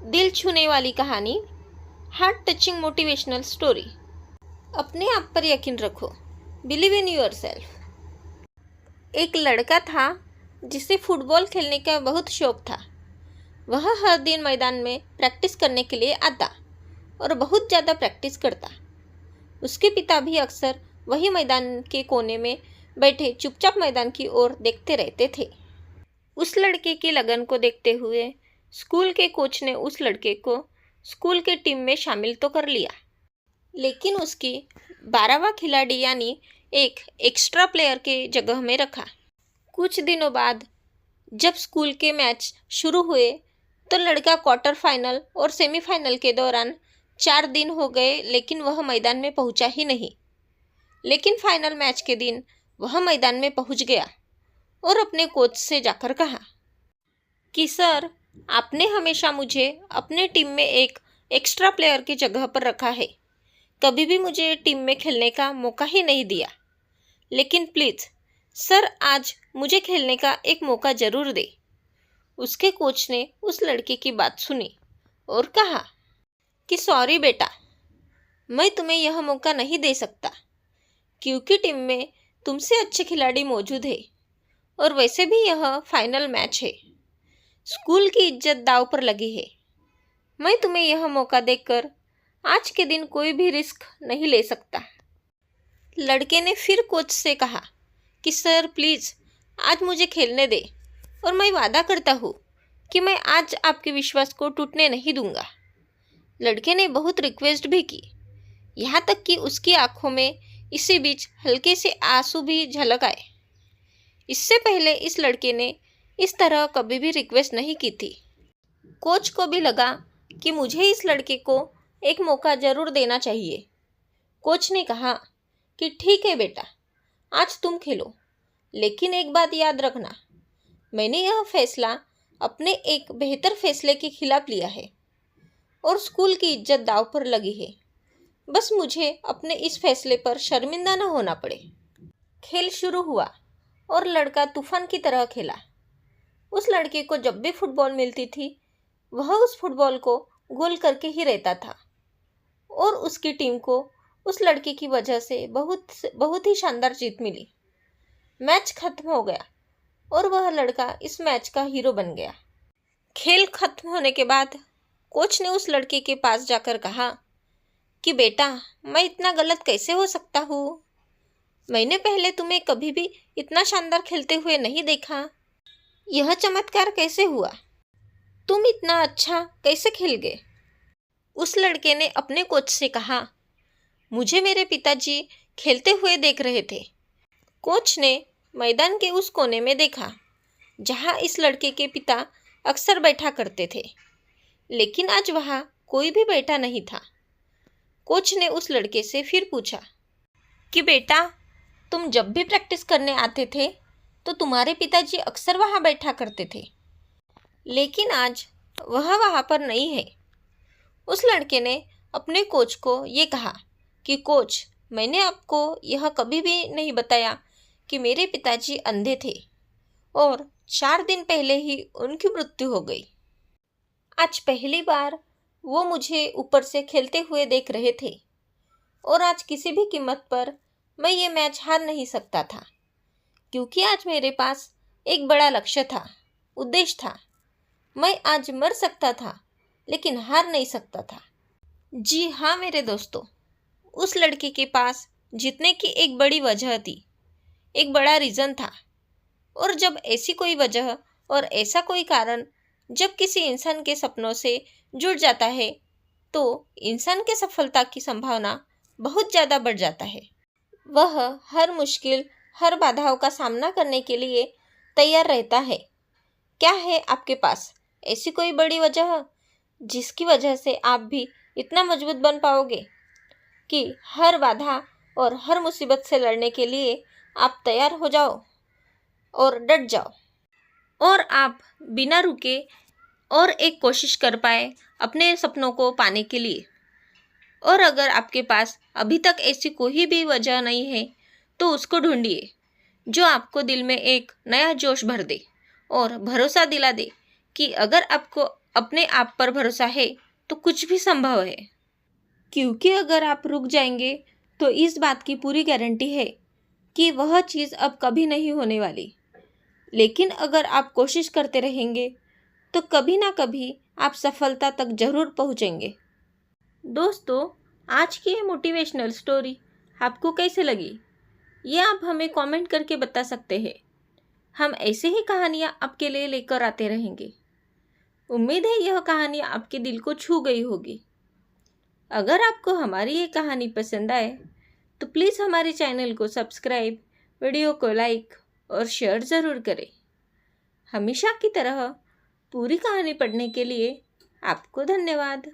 दिल छूने वाली कहानी, हार्ट टचिंग मोटिवेशनल स्टोरी। अपने आप पर यकीन रखो, बिलीव इन योरसेल्फ। एक लड़का था जिसे फुटबॉल खेलने का बहुत शौक था। वह हर दिन मैदान में प्रैक्टिस करने के लिए आता और बहुत ज़्यादा प्रैक्टिस करता। उसके पिता भी अक्सर वही मैदान के कोने में बैठे चुपचाप मैदान की ओर देखते रहते थे। उस लड़के की लगन को देखते हुए स्कूल के कोच ने उस लड़के को स्कूल के टीम में शामिल तो कर लिया, लेकिन उसकी 12वां खिलाड़ी यानी एक एक्स्ट्रा प्लेयर के जगह में रखा। कुछ दिनों बाद जब स्कूल के मैच शुरू हुए तो लड़का क्वार्टर फाइनल और सेमीफाइनल के दौरान 4 दिन हो गए, लेकिन वह मैदान में पहुंचा ही नहीं। लेकिन फाइनल मैच के दिन वह मैदान में पहुंच गया और अपने कोच से जाकर कहा कि सर, आपने हमेशा मुझे अपने टीम में एक एक्स्ट्रा प्लेयर की जगह पर रखा है, कभी भी मुझे टीम में खेलने का मौका ही नहीं दिया। लेकिन प्लीज़ सर, आज मुझे खेलने का एक मौका ज़रूर दे। उसके कोच ने उस लड़के की बात सुनी और कहा कि सॉरी बेटा, मैं तुम्हें यह मौका नहीं दे सकता क्योंकि टीम में तुमसे अच्छे खिलाड़ी मौजूद है और वैसे भी यह फाइनल मैच है। स्कूल की इज्जत दांव पर लगी है। मैं तुम्हें यह मौका देकर आज के दिन कोई भी रिस्क नहीं ले सकता। लड़के ने फिर कोच से कहा कि सर प्लीज़ आज मुझे खेलने दे और मैं वादा करता हूँ कि मैं आज आपके विश्वास को टूटने नहीं दूंगा। लड़के ने बहुत रिक्वेस्ट भी की, यहाँ तक कि उसकी आंखों में इसी बीच हल्के से आंसू भी झलक आए। इससे पहले इस लड़के ने इस तरह कभी भी रिक्वेस्ट नहीं की थी। कोच को भी लगा कि मुझे इस लड़के को एक मौका ज़रूर देना चाहिए। कोच ने कहा कि ठीक है बेटा, आज तुम खेलो, लेकिन एक बात याद रखना, मैंने यह फैसला अपने एक बेहतर फैसले के खिलाफ लिया है और स्कूल की इज्जत दांव पर लगी है। बस मुझे अपने इस फैसले पर शर्मिंदा न होना पड़े। खेल शुरू हुआ और लड़का तूफान की तरह खेला। उस लड़के को जब भी फुटबॉल मिलती थी वह उस फुटबॉल को गोल करके ही रहता था और उसकी टीम को उस लड़के की वजह से बहुत ही शानदार जीत मिली। मैच खत्म हो गया और वह लड़का इस मैच का हीरो बन गया। खेल खत्म होने के बाद कोच ने उस लड़के के पास जाकर कहा कि बेटा, मैं इतना गलत कैसे हो सकता हूँ? मैंने पहले तुम्हें कभी भी इतना शानदार खेलते हुए नहीं देखा। यह चमत्कार कैसे हुआ? तुम इतना अच्छा कैसे खेल गए? उस लड़के ने अपने कोच से कहा, मुझे मेरे पिताजी खेलते हुए देख रहे थे। कोच ने मैदान के उस कोने में देखा जहां इस लड़के के पिता अक्सर बैठा करते थे, लेकिन आज वहां कोई भी बैठा नहीं था। कोच ने उस लड़के से फिर पूछा कि बेटा, तुम जब भी प्रैक्टिस करने आते थे तो तुम्हारे पिताजी अक्सर वहाँ बैठा करते थे, लेकिन आज वह वहाँ पर नहीं है। उस लड़के ने अपने कोच को ये कहा कि कोच, मैंने आपको यह कभी भी नहीं बताया कि मेरे पिताजी अंधे थे और 4 दिन पहले ही उनकी मृत्यु हो गई। आज पहली बार वो मुझे ऊपर से खेलते हुए देख रहे थे और आज किसी भी कीमत पर मैं ये मैच हार नहीं सकता था, क्योंकि आज मेरे पास एक बड़ा लक्ष्य था, उद्देश्य था। मैं आज मर सकता था लेकिन हार नहीं सकता था। जी हाँ मेरे दोस्तों, उस लड़के के पास जीतने की एक बड़ी वजह थी, एक बड़ा रीज़न था। और जब ऐसी कोई वजह और ऐसा कोई कारण जब किसी इंसान के सपनों से जुड़ जाता है तो इंसान के सफलता की संभावना बहुत ज़्यादा बढ़ जाता है। वह हर मुश्किल, हर बाधाओं का सामना करने के लिए तैयार रहता है। क्या है आपके पास ऐसी कोई बड़ी वजह जिसकी वजह से आप भी इतना मजबूत बन पाओगे कि हर बाधा और हर मुसीबत से लड़ने के लिए आप तैयार हो जाओ और डट जाओ और आप बिना रुके और एक कोशिश कर पाए अपने सपनों को पाने के लिए? और अगर आपके पास अभी तक ऐसी कोई भी वजह नहीं है तो उसको ढूंढिए जो आपको दिल में एक नया जोश भर दे और भरोसा दिला दे कि अगर आपको अपने आप पर भरोसा है तो कुछ भी संभव है, क्योंकि अगर आप रुक जाएंगे तो इस बात की पूरी गारंटी है कि वह चीज़ अब कभी नहीं होने वाली। लेकिन अगर आप कोशिश करते रहेंगे तो कभी ना कभी आप सफलता तक जरूर पहुंचेंगे। दोस्तों, आज की ये मोटिवेशनल स्टोरी आपको कैसे लगी, ये आप हमें कमेंट करके बता सकते हैं। हम ऐसे ही कहानियाँ आपके लिए लेकर आते रहेंगे। उम्मीद है यह कहानी आपके दिल को छू गई होगी। अगर आपको हमारी ये कहानी पसंद आए तो प्लीज़ हमारे चैनल को सब्सक्राइब, वीडियो को लाइक और शेयर ज़रूर करें। हमेशा की तरह पूरी कहानी पढ़ने के लिए आपको धन्यवाद।